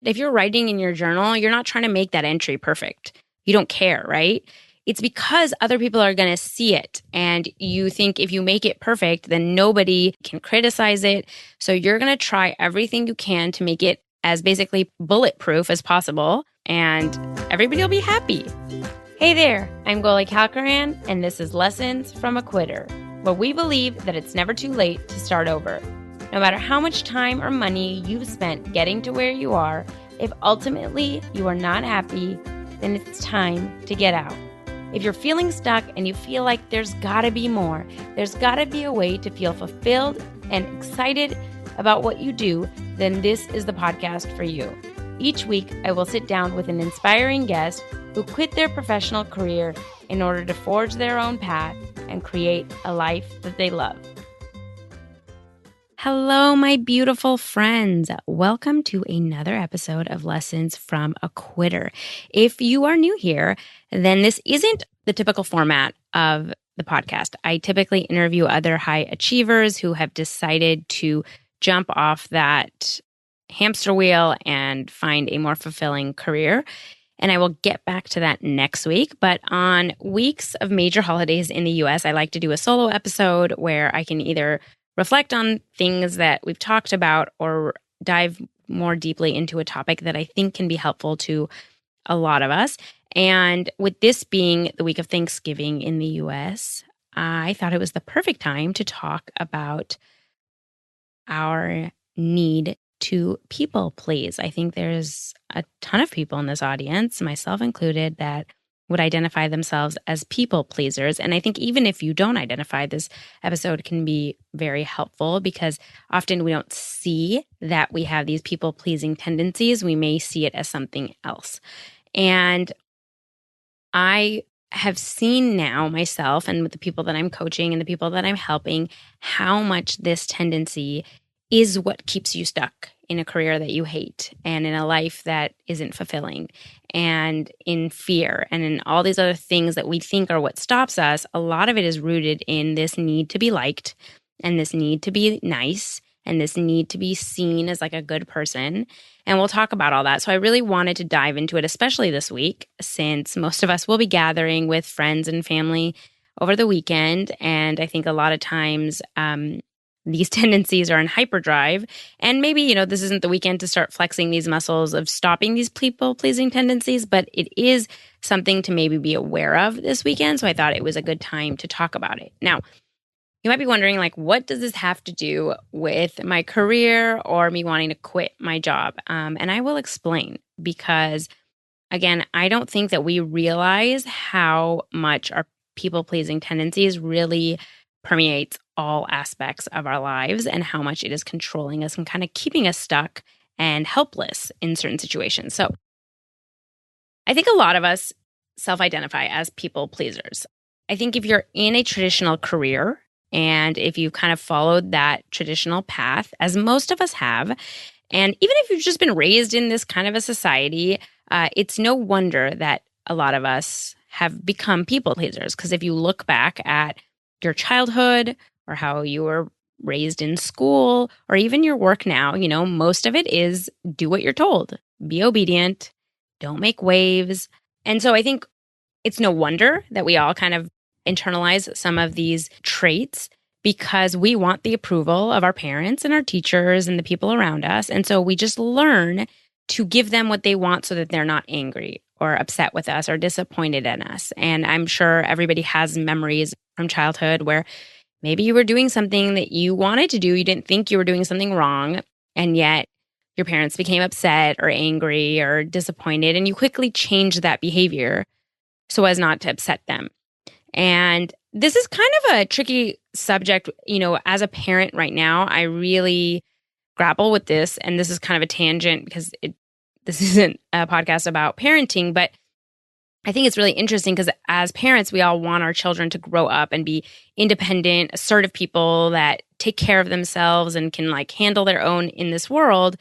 If you're writing in your journal, you're not trying to make that entry perfect. You don't care, right? It's because other people are going to see it. And you think if you make it perfect, then nobody can criticize it. So you're going to try everything you can to make it as basically bulletproof as possible. And everybody will be happy. Hey there, I'm Goli and this is Lessons from a Quitter, where we believe that it's never too late to start over. No matter how much time or money you've spent getting to where you are, if ultimately you are not happy, then it's time to get out. If you're feeling stuck and you feel like there's gotta be more, there's gotta be a way to feel fulfilled and excited about what you do, then this is the podcast for you. Each week, I will sit down with an inspiring guest who quit their professional career in order to forge their own path and create a life that they love. Hello, my beautiful friends. Welcome to another episode of Lessons from a Quitter. If you are new here, then this isn't the typical format of the podcast. I typically interview other high achievers who have decided to jump off that hamster wheel and find a more fulfilling career. And I will get back to that next week. But on weeks of major holidays in the US, I like to do a solo episode where I can either reflect on things that we've talked about or dive more deeply into a topic that I think can be helpful to a lot of us. And with this being the week of Thanksgiving in the US, I thought it was the perfect time to talk about our need to people please. I think there's a ton of people in this audience, myself included, that would identify themselves as people pleasers. And I think even if you don't identify, this episode can be very helpful because often we don't see that we have these people pleasing tendencies. We may see it as something else. And I have seen now myself and with the people that I'm coaching and the people that I'm helping, how much this tendency is what keeps you stuck in a career that you hate and in a life that isn't fulfilling and in fear and in all these other things that we think are what stops us. A lot of it is rooted in this need to be liked and this need to be nice and this need to be seen as like a good person. And we'll talk about all that. So I really wanted to dive into it, especially this week, since most of us will be gathering with friends and family over the weekend. And I think a lot of times, these tendencies are in hyperdrive. And maybe, this isn't the weekend to start flexing these muscles of stopping these people-pleasing tendencies, but it is something to maybe be aware of this weekend. So I thought it was a good time to talk about it. Now, you might be wondering, what does this have to do with my career or me wanting to quit my job? And I will explain because, again, I don't think that we realize how much our people-pleasing tendencies really permeates all aspects of our lives and how much it is controlling us and kind of keeping us stuck and helpless in certain situations. So I think a lot of us self-identify as people pleasers. I think if you're in a traditional career and if you've kind of followed that traditional path, as most of us have, and even if you've just been raised in this kind of a society, it's no wonder that a lot of us have become people pleasers. Because if you look back at your childhood or how you were raised in school or even your work now, most of it is do what you're told, be obedient, don't make waves. And so I think it's no wonder that we all kind of internalize some of these traits because we want the approval of our parents and our teachers and the people around us. And so we just learn to give them what they want so that they're not angry or upset with us or disappointed in us. And I'm sure everybody has memories from childhood where maybe you were doing something that you wanted to do, you didn't think you were doing something wrong, and yet your parents became upset or angry or disappointed, and you quickly changed that behavior so as not to upset them. And this is kind of a tricky subject. As a parent right now, I really grapple with this, and this is kind of a tangent because this isn't a podcast about parenting, but I think it's really interesting because as parents, we all want our children to grow up and be independent, assertive people that take care of themselves and can handle their own in this world.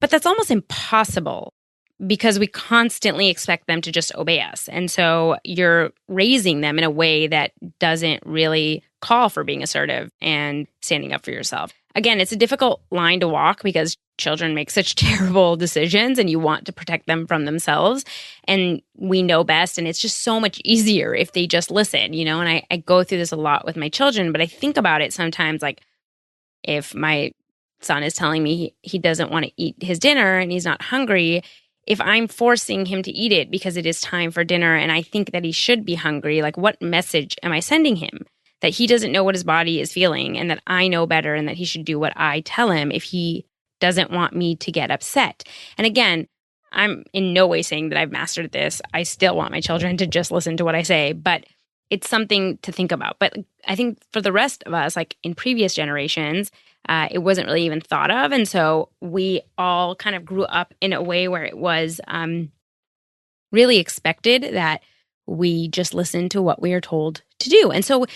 But that's almost impossible because we constantly expect them to just obey us. And so you're raising them in a way that doesn't really call for being assertive and standing up for yourself. Again, it's a difficult line to walk because children make such terrible decisions and you want to protect them from themselves. And we know best. And it's just so much easier if they just listen, and I go through this a lot with my children, but I think about it sometimes like if my son is telling me he doesn't want to eat his dinner and he's not hungry, if I'm forcing him to eat it because it is time for dinner and I think that he should be hungry, like what message am I sending him? That he doesn't know what his body is feeling and that I know better and that he should do what I tell him if he doesn't want me to get upset. And again, I'm in no way saying that I've mastered this. I still want my children to just listen to what I say, but it's something to think about. But I think for the rest of us, like in previous generations, it wasn't really even thought of. And so we all kind of grew up in a way where it was really expected that we just listen to what we are told to do. And so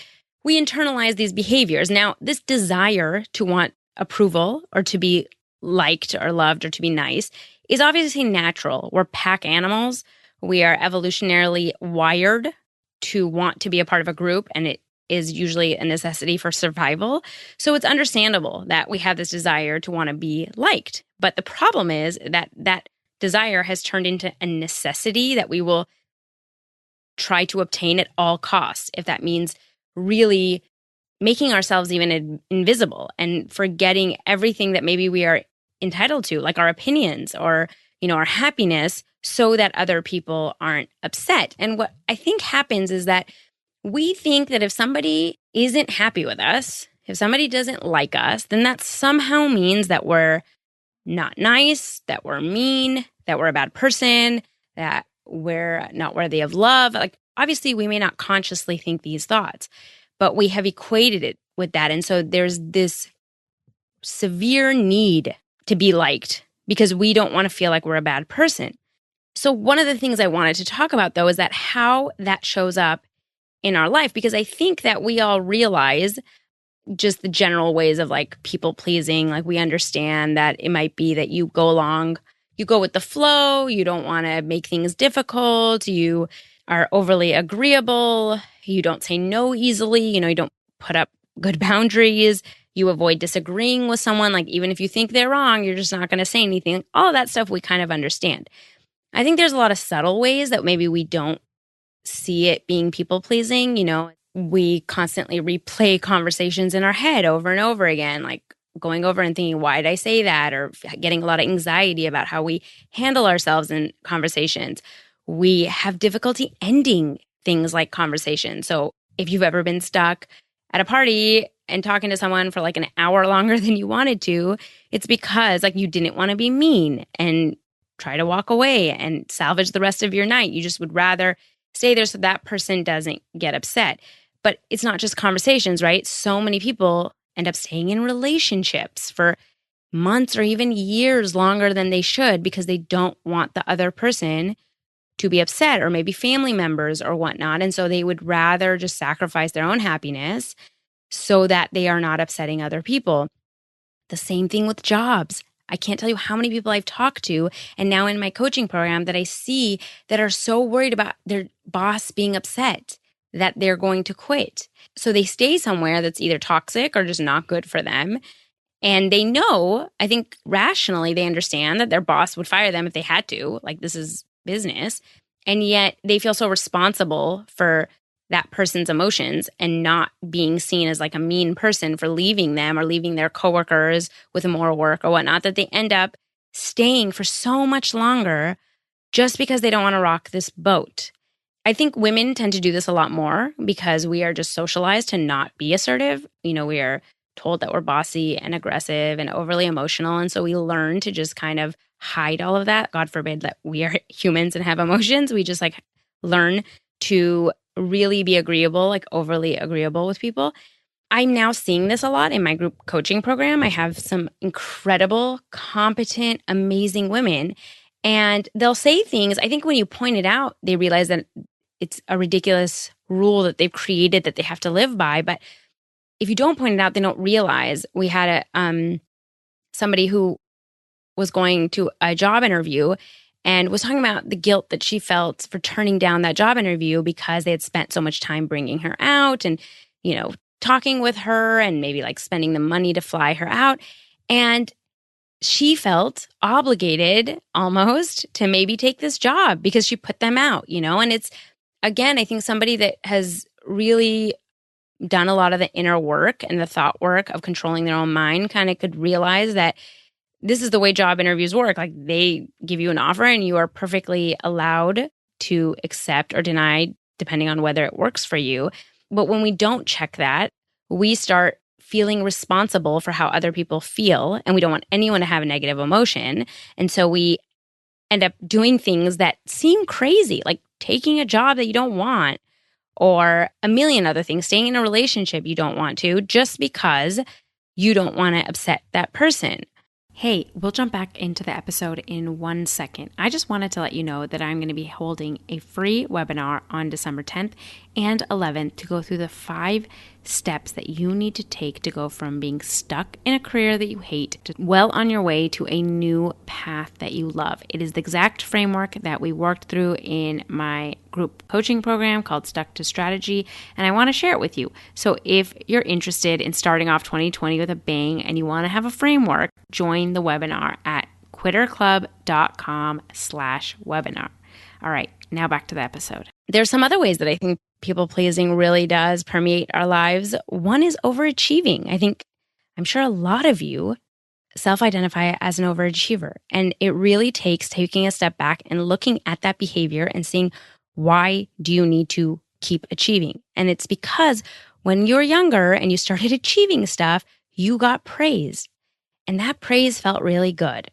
we internalize these behaviors. Now, this desire to want approval or to be liked or loved or to be nice is obviously natural. We're pack animals. We are evolutionarily wired to want to be a part of a group, and it is usually a necessity for survival. So it's understandable that we have this desire to want to be liked. But the problem is that that desire has turned into a necessity that we will try to obtain at all costs, if that means really making ourselves even invisible and forgetting everything that maybe we are entitled to, like our opinions or, our happiness, so that other people aren't upset. And what I think happens is that we think that if somebody isn't happy with us, if somebody doesn't like us, then that somehow means that we're not nice, that we're mean, that we're a bad person, that we're not worthy of love. Like, obviously, we may not consciously think these thoughts, but we have equated it with that. And so there's this severe need to be liked because we don't want to feel like we're a bad person. So one of the things I wanted to talk about, though, is that how that shows up in our life, because I think that we all realize just the general ways of like people pleasing. Like, we understand that it might be that you go with the flow, you don't want to make things difficult, you are overly agreeable, you don't say no easily, you don't put up good boundaries, you avoid disagreeing with someone, like even if you think they're wrong, you're just not going to say anything. All of that stuff we kind of understand. I think there's a lot of subtle ways that maybe we don't see it being people pleasing. We constantly replay conversations in our head over and over again, like going over and thinking, why did I say that? Or getting a lot of anxiety about how we handle ourselves in conversations. We have difficulty ending things like conversations. So if you've ever been stuck at a party and talking to someone for like an hour longer than you wanted to, it's because like you didn't want to be mean and try to walk away and salvage the rest of your night. You just would rather stay there so that person doesn't get upset. But it's not just conversations, right? So many people end up staying in relationships for months or even years longer than they should because they don't want the other person to be upset, or maybe family members or whatnot. And so they would rather just sacrifice their own happiness so that they are not upsetting other people. The same thing with jobs. I can't tell you how many people I've talked to, and now in my coaching program that I see that are so worried about their boss being upset that they're going to quit. So they stay somewhere that's either toxic or just not good for them. And they know, I think rationally, they understand that their boss would fire them if they had to. Like, this is business. And yet they feel so responsible for that person's emotions and not being seen as like a mean person for leaving them or leaving their coworkers with more work or whatnot, that they end up staying for so much longer just because they don't want to rock this boat. I think women tend to do this a lot more because we are just socialized to not be assertive. We are told that we're bossy and aggressive and overly emotional. And so we learn to just kind of hide all of that. God forbid that we are humans and have emotions. We just like learn to really be agreeable, like overly agreeable with people. I'm now seeing this a lot in my group coaching program. I have some incredible, competent, amazing women, and they'll say things. I think when you point it out, they realize that it's a ridiculous rule that they've created that they have to live by. But if you don't point it out, they don't realize. We had somebody who was going to a job interview and was talking about the guilt that she felt for turning down that job interview because they had spent so much time bringing her out and, talking with her and maybe like spending the money to fly her out. And she felt obligated almost to maybe take this job because she put them out, And it's, again, I think somebody that has really done a lot of the inner work and the thought work of controlling their own mind kind of could realize that this is the way job interviews work. Like they give you an offer and you are perfectly allowed to accept or deny depending on whether it works for you. But when we don't check that, we start feeling responsible for how other people feel, and we don't want anyone to have a negative emotion. And so we end up doing things that seem crazy, like taking a job that you don't want, or a million other things, staying in a relationship you don't want to, just because you don't want to upset that person. Hey, we'll jump back into the episode in 1 second. I just wanted to let you know that I'm going to be holding a free webinar on December 10th and 11th to go through the 5 steps that you need to take to go from being stuck in a career that you hate to well on your way to a new path that you love. It is the exact framework that we worked through in my group coaching program called Stuck to Strategy, and I want to share it with you. So if you're interested in starting off 2020 with a bang and you want to have a framework, join the webinar at quitterclub.com/webinar. All right, now back to the episode. There's some other ways that I think people pleasing really does permeate our lives. One is overachieving. I'm sure a lot of you self-identify as an overachiever, and it really takes taking a step back and looking at that behavior and seeing, why do you need to keep achieving? And it's because when you were younger and you started achieving stuff, you got praised, and that praise felt really good.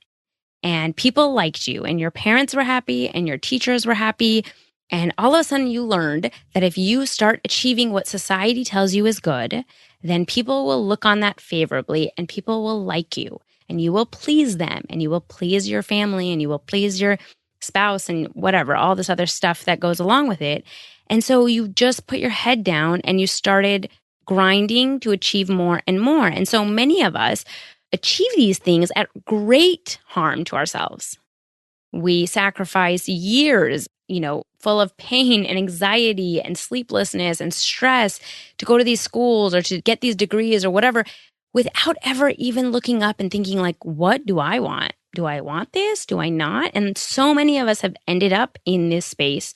And people liked you, and your parents were happy, and your teachers were happy. And all of a sudden you learned that if you start achieving what society tells you is good, then people will look on that favorably and people will like you and you will please them and you will please your family and you will please your spouse and whatever, all this other stuff that goes along with it. And so you just put your head down and you started grinding to achieve more and more. And so many of us achieve these things at great harm to ourselves. We sacrifice years, full of pain and anxiety and sleeplessness and stress to go to these schools or to get these degrees or whatever, without ever even looking up and thinking like, what do I want? Do I want this? Do I not? And so many of us have ended up in this space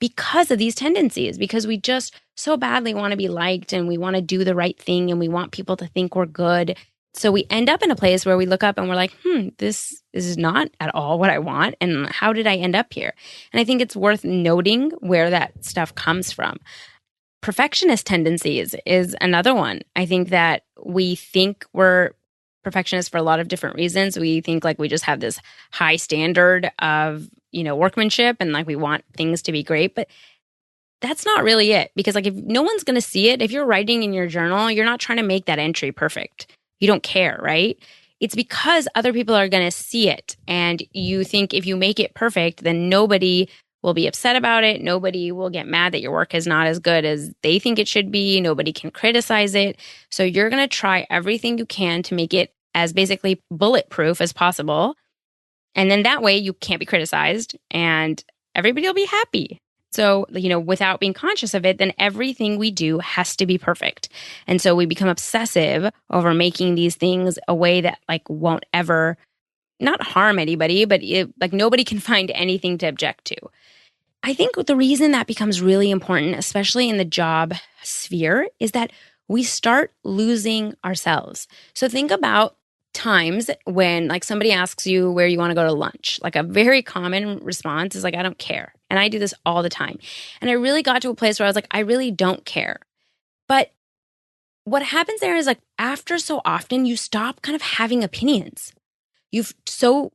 because of these tendencies, because we just so badly want to be liked and we want to do the right thing and we want people to think we're good. So we end up in a place where we look up and we're like, this is not at all what I want. And how did I end up here? And I think it's worth noting where that stuff comes from. Perfectionist tendencies is another one. I think that we think we're perfectionists for a lot of different reasons. We think like we just have this high standard of, workmanship and like we want things to be great. But that's not really it. Because like if no one's going to see it, if you're writing in your journal, you're not trying to make that entry perfect. You don't care, right? It's because other people are going to see it. And you think if you make it perfect, then nobody will be upset about it. Nobody will get mad that your work is not as good as they think it should be. Nobody can criticize it. So you're going to try everything you can to make it as basically bulletproof as possible. And then that way you can't be criticized and everybody will be happy. So, without being conscious of it, then everything we do has to be perfect. And so we become obsessive over making these things a way that like won't ever not harm anybody, but nobody can find anything to object to. I think the reason that becomes really important, especially in the job sphere, is that we start losing ourselves. So think about times when like somebody asks you where you want to go to lunch. Like a very common response is like, I don't care. And I do this all the time. And I really got to a place where I was like, I really don't care. But what happens there is like after so often, you stop kind of having opinions. You've so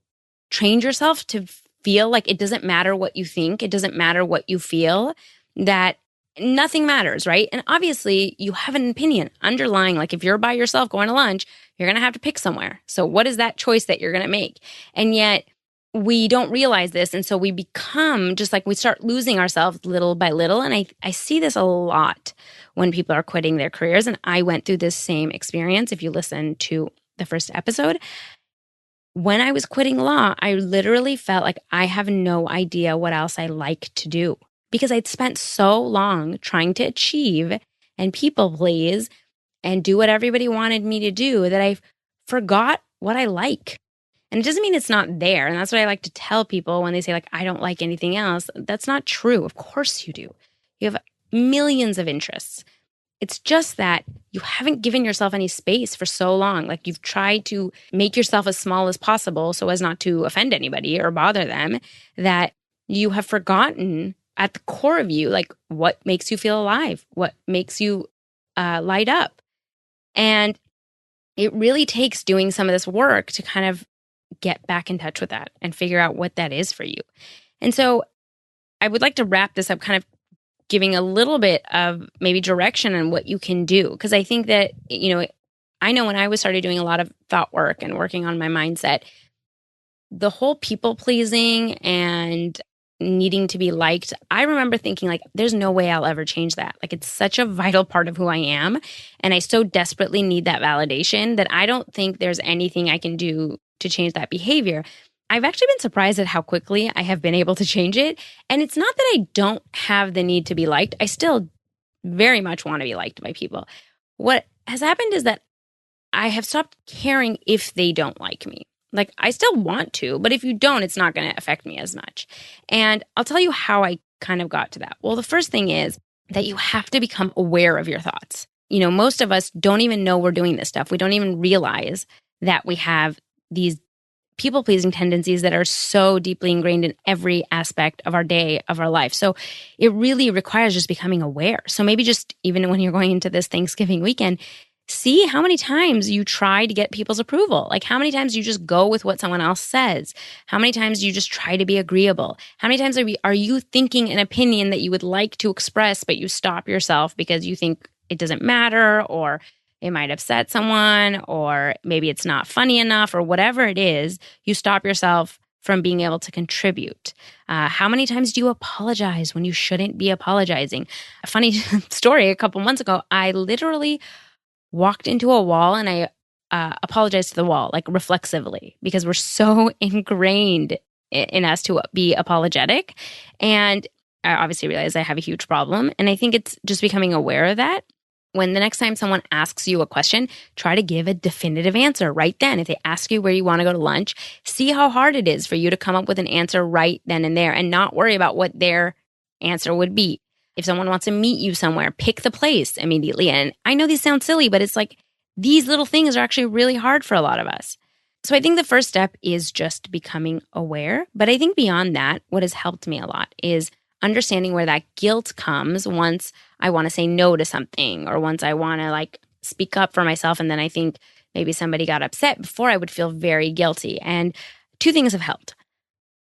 trained yourself to feel like it doesn't matter what you think, it doesn't matter what you feel, that nothing matters, right? And obviously you have an opinion underlying, like if you're by yourself going to lunch, you're going to have to pick somewhere. So what is that choice that you're going to make? And yet we don't realize this. And so we become just like we start losing ourselves little by little. And I see this a lot when people are quitting their careers. And I went through this same experience. If you listen to the first episode, when I was quitting law, I literally felt like I have no idea what else I like to do because I'd spent so long trying to achieve and people please and do what everybody wanted me to do that I forgot what I like. And it doesn't mean it's not there. And that's what I like to tell people when they say, like, I don't like anything else. That's not true. Of course you do. You have millions of interests. It's just that you haven't given yourself any space for so long. Like, you've tried to make yourself as small as possible so as not to offend anybody or bother them, that you have forgotten at the core of you, like, what makes you feel alive, what makes you light up. And it really takes doing some of this work to kind of get back in touch with that and figure out what that is for you. And so I would like to wrap this up kind of giving a little bit of maybe direction on what you can do. Because I think that, I know when I started doing a lot of thought work and working on my mindset, the whole people pleasing and needing to be liked, I remember thinking, like, there's no way I'll ever change that. Like, it's such a vital part of who I am. And I so desperately need that validation that I don't think there's anything I can do to change that behavior. I've actually been surprised at how quickly I have been able to change it. And it's not that I don't have the need to be liked. I still very much want to be liked by people. What has happened is that I have stopped caring if they don't like me. Like, I still want to, but if you don't, it's not going to affect me as much. And I'll tell you how I kind of got to that. Well, the first thing is that you have to become aware of your thoughts. Most of us don't even know we're doing this stuff. We don't even realize that we have these people-pleasing tendencies that are so deeply ingrained in every aspect of our day, of our life. So it really requires just becoming aware. So maybe just even when you're going into this Thanksgiving weekend, see how many times you try to get people's approval. Like, how many times you just go with what someone else says? How many times you just try to be agreeable? How many times are you thinking an opinion that you would like to express, but you stop yourself because you think it doesn't matter, or it might upset someone, or maybe it's not funny enough, or whatever it is, you stop yourself from being able to contribute. How many times do you apologize when you shouldn't be apologizing? A funny story, a couple months ago, I literally walked into a wall and I apologized to the wall, like, reflexively, because we're so ingrained in us to be apologetic. And I obviously realized I have a huge problem. And I think it's just becoming aware of that. When the next time someone asks you a question, try to give a definitive answer right then. If they ask you where you want to go to lunch, see how hard it is for you to come up with an answer right then and there and not worry about what their answer would be. If someone wants to meet you somewhere, pick the place immediately. And I know these sound silly, but it's like these little things are actually really hard for a lot of us. So I think the first step is just becoming aware. But I think beyond that, what has helped me a lot is understanding where that guilt comes once I want to say no to something, or once I want to speak up for myself. And then I think maybe somebody got upset. Before, I would feel very guilty. And two things have helped.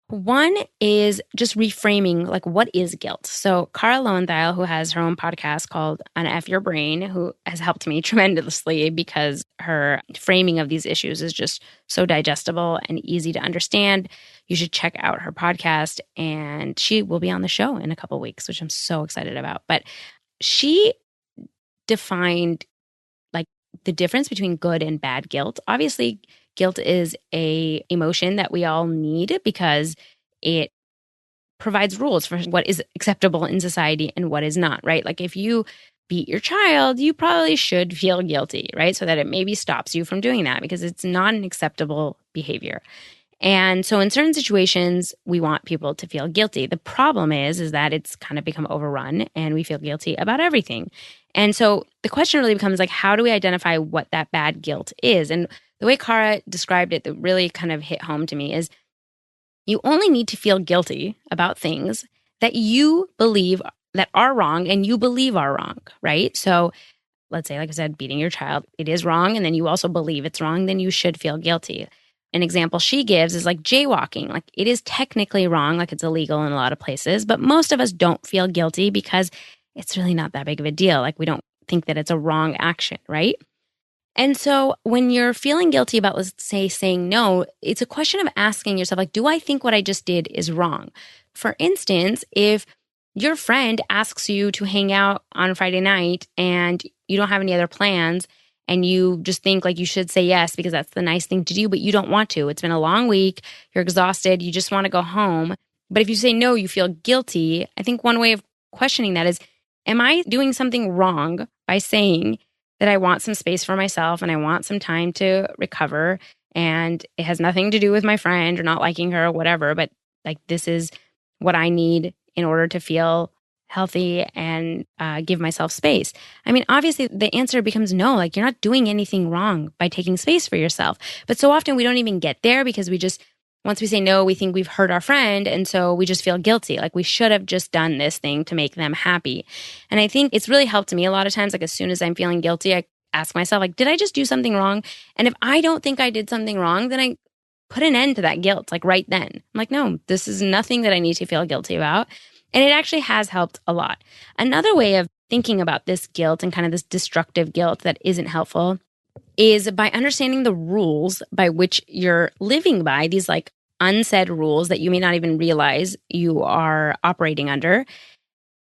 One is just reframing, what is guilt? So Cara Lowenthal, who has her own podcast called Unf Your Brain, who has helped me tremendously because her framing of these issues is just so digestible and easy to understand. You should check out her podcast, and she will be on the show in a couple of weeks, which I'm so excited about. But she defined the difference between good and bad guilt. Obviously, guilt is a emotion that we all need because it provides rules for what is acceptable in society and what is not, right? Like, if you beat your child, you probably should feel guilty, right? So that it maybe stops you from doing that because it's not an acceptable behavior. And so in certain situations, we want people to feel guilty. The problem is that it's kind of become overrun and we feel guilty about everything. And so the question really becomes how do we identify what that bad guilt is? And the way Cara described it that really kind of hit home to me is you only need to feel guilty about things that you believe that are wrong and you believe are wrong, right? So let's say, like I said, beating your child, it is wrong, and then you also believe it's wrong, then you should feel guilty. An example she gives is jaywalking. It is technically wrong, it's illegal in a lot of places, but most of us don't feel guilty because it's really not that big of a deal. We don't think that it's a wrong action, right? And so when you're feeling guilty about, let's say, saying no, it's a question of asking yourself, do I think what I just did is wrong? For instance, if your friend asks you to hang out on Friday night and you don't have any other plans, and you just think you should say yes because that's the nice thing to do, but you don't want to. It's been a long week. You're exhausted. You just want to go home. But if you say no, you feel guilty. I think one way of questioning that is, am I doing something wrong by saying that I want some space for myself and I want some time to recover. And it has nothing to do with my friend or not liking her or whatever, but like this is what I need in order to feel healthy and give myself space. I mean, obviously the answer becomes no, like you're not doing anything wrong by taking space for yourself. But so often we don't even get there because we just, once we say no, we think we've hurt our friend. And so we just feel guilty. Like we should have just done this thing to make them happy. And I think it's really helped me a lot of times. Like as soon as I'm feeling guilty, I ask myself, like, did I just do something wrong? And if I don't think I did something wrong, then I put an end to that guilt, like right then. I'm like, no, this is nothing that I need to feel guilty about. And it actually has helped a lot. Another way of thinking about this guilt and kind of this destructive guilt that isn't helpful is by understanding the rules by which you're living by, these like unsaid rules that you may not even realize you are operating under.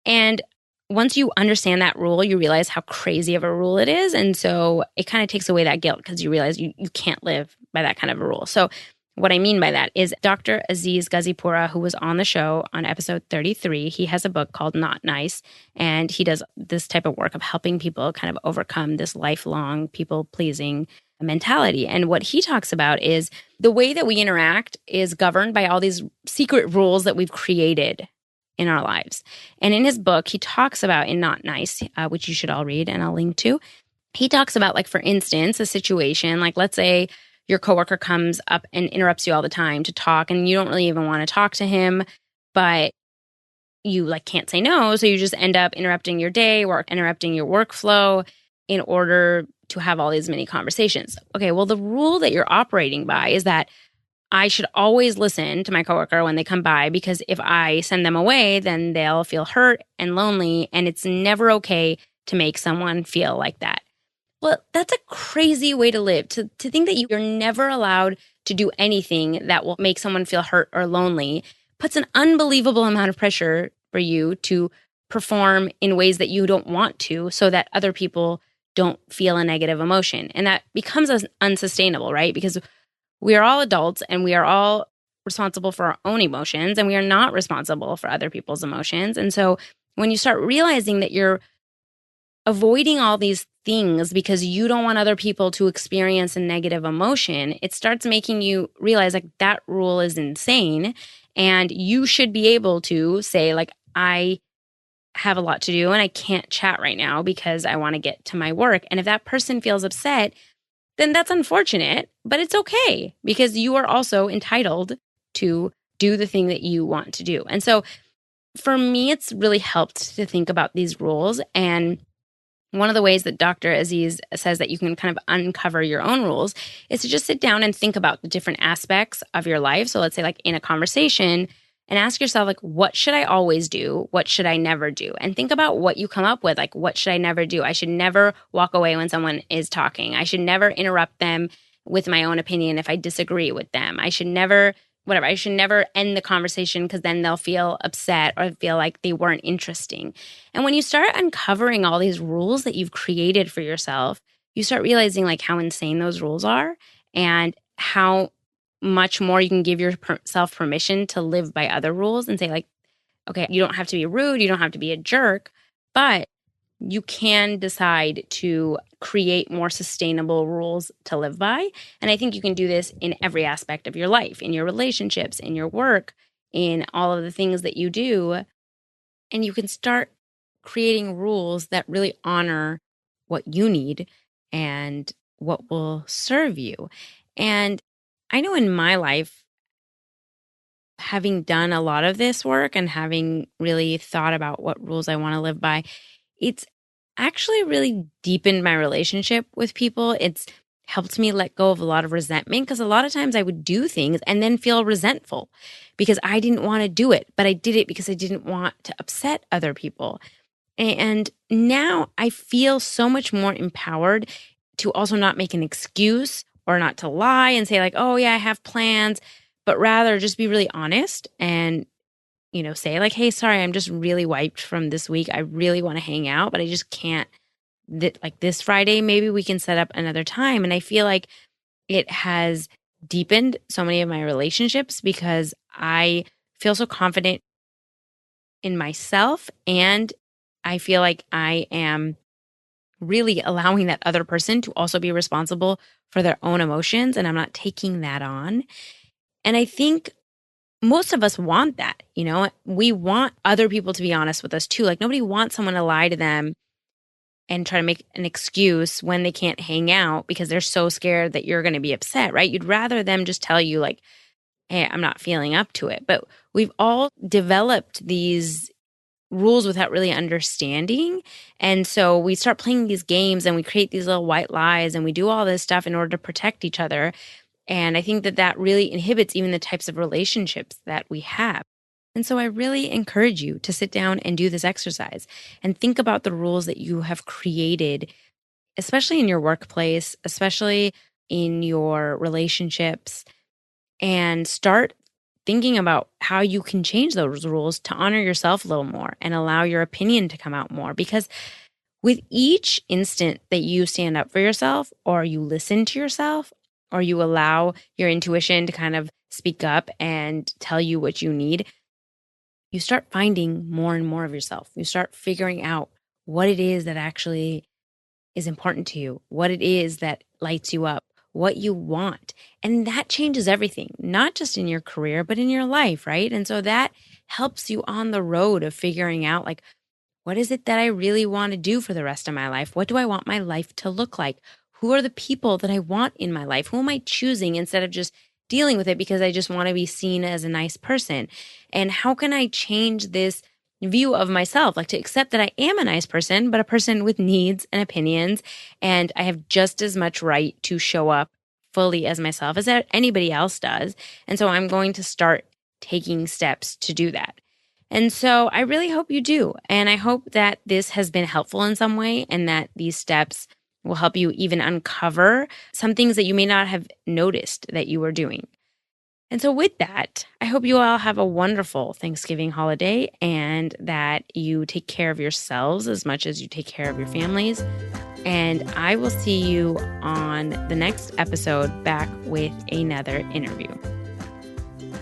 And once you understand that rule, you realize how crazy of a rule it is. And so it kind of takes away that guilt because you realize you can't live by that kind of a rule. So what I mean by that is Dr. Aziz Gazipura, who was on the show on episode 33, he has a book called Not Nice. And he does this type of work of helping people kind of overcome this lifelong people-pleasing mentality. And what he talks about is the way that we interact is governed by all these secret rules that we've created in our lives. And in his book, he talks about in Not Nice, which you should all read and I'll link to, he talks about, like, for instance, a situation, like let's say your coworker comes up and interrupts you all the time to talk and you don't really even want to talk to him, but you like can't say no. So you just end up interrupting your day or interrupting your workflow in order to have all these mini conversations. Okay, well, the rule that you're operating by is that I should always listen to my coworker when they come by because if I send them away, then they'll feel hurt and lonely. And it's never okay to make someone feel like that. Well, that's a crazy way to live, to think that you're never allowed to do anything that will make someone feel hurt or lonely puts an unbelievable amount of pressure for you to perform in ways that you don't want to so that other people don't feel a negative emotion. And that becomes unsustainable, right? Because we are all adults and we are all responsible for our own emotions and we are not responsible for other people's emotions. And so when you start realizing that you're avoiding all these things because you don't want other people to experience a negative emotion, it starts making you realize like that rule is insane. And you should be able to say like, I have a lot to do and I can't chat right now because I want to get to my work. And if that person feels upset, then that's unfortunate, but it's okay because you are also entitled to do the thing that you want to do. And so for me, it's really helped to think about these rules. And one of the ways that Dr. Aziz says that you can kind of uncover your own rules is to just sit down and think about the different aspects of your life. So let's say like in a conversation and ask yourself like, what should I always do? What should I never do? And think about what you come up with. Like, what should I never do? I should never walk away when someone is talking. I should never interrupt them with my own opinion if I disagree with them. I should never end the conversation because then they'll feel upset or feel like they weren't interesting. And when you start uncovering all these rules that you've created for yourself, you start realizing like how insane those rules are and how much more you can give yourself permission to live by other rules and say like, okay, you don't have to be rude, you don't have to be a jerk, but you can decide to create more sustainable rules to live by. And I think you can do this in every aspect of your life, in your relationships, in your work, in all of the things that you do. And you can start creating rules that really honor what you need and what will serve you. And I know in my life, having done a lot of this work and having really thought about what rules I want to live by, it's actually really deepened my relationship with people. It's helped me let go of a lot of resentment because a lot of times I would do things and then feel resentful because I didn't want to do it, but I did it because I didn't want to upset other people. And now I feel so much more empowered to also not make an excuse or not to lie and say like, oh yeah, I have plans, but rather just be really honest and say like, hey, sorry, I'm just really wiped from this week. I really want to hang out, but I just can't. Like this Friday, maybe we can set up another time. And I feel like it has deepened so many of my relationships because I feel so confident in myself and I feel like I am really allowing that other person to also be responsible for their own emotions, and I'm not taking that on. And I think most of us want that, we want other people to be honest with us too. Like nobody wants someone to lie to them and try to make an excuse when they can't hang out because they're so scared that you're going to be upset, right? You'd rather them just tell you like, hey, I'm not feeling up to it. But we've all developed these rules without really understanding. And so we start playing these games and we create these little white lies and we do all this stuff in order to protect each other. And I think that that really inhibits even the types of relationships that we have. And so I really encourage you to sit down and do this exercise and think about the rules that you have created, especially in your workplace, especially in your relationships, and start thinking about how you can change those rules to honor yourself a little more and allow your opinion to come out more. Because with each instant that you stand up for yourself or you listen to yourself or you allow your intuition to kind of speak up and tell you what you need, you start finding more and more of yourself. You start figuring out what it is that actually is important to you, what it is that lights you up, what you want. And that changes everything, not just in your career, but in your life, right? And so that helps you on the road of figuring out like, what is it that I really want to do for the rest of my life? What do I want my life to look like? Who are the people that I want in my life? Who am I choosing instead of just dealing with it because I just want to be seen as a nice person? And how can I change this view of myself, like to accept that I am a nice person, but a person with needs and opinions, and I have just as much right to show up fully as myself as anybody else does. And so I'm going to start taking steps to do that. And so I really hope you do. And I hope that this has been helpful in some way and that these steps will help you even uncover some things that you may not have noticed that you were doing. And so with that, I hope you all have a wonderful Thanksgiving holiday and that you take care of yourselves as much as you take care of your families. And I will see you on the next episode back with another interview.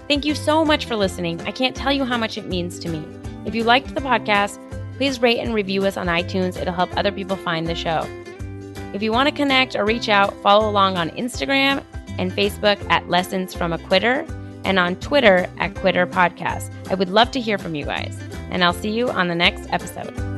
Thank you so much for listening. I can't tell you how much it means to me. If you liked the podcast, please rate and review us on iTunes. It'll help other people find the show. If you want to connect or reach out, follow along on Instagram and Facebook at Lessons from a Quitter and on Twitter at Quitter Podcast. I would love to hear from you guys, and I'll see you on the next episode.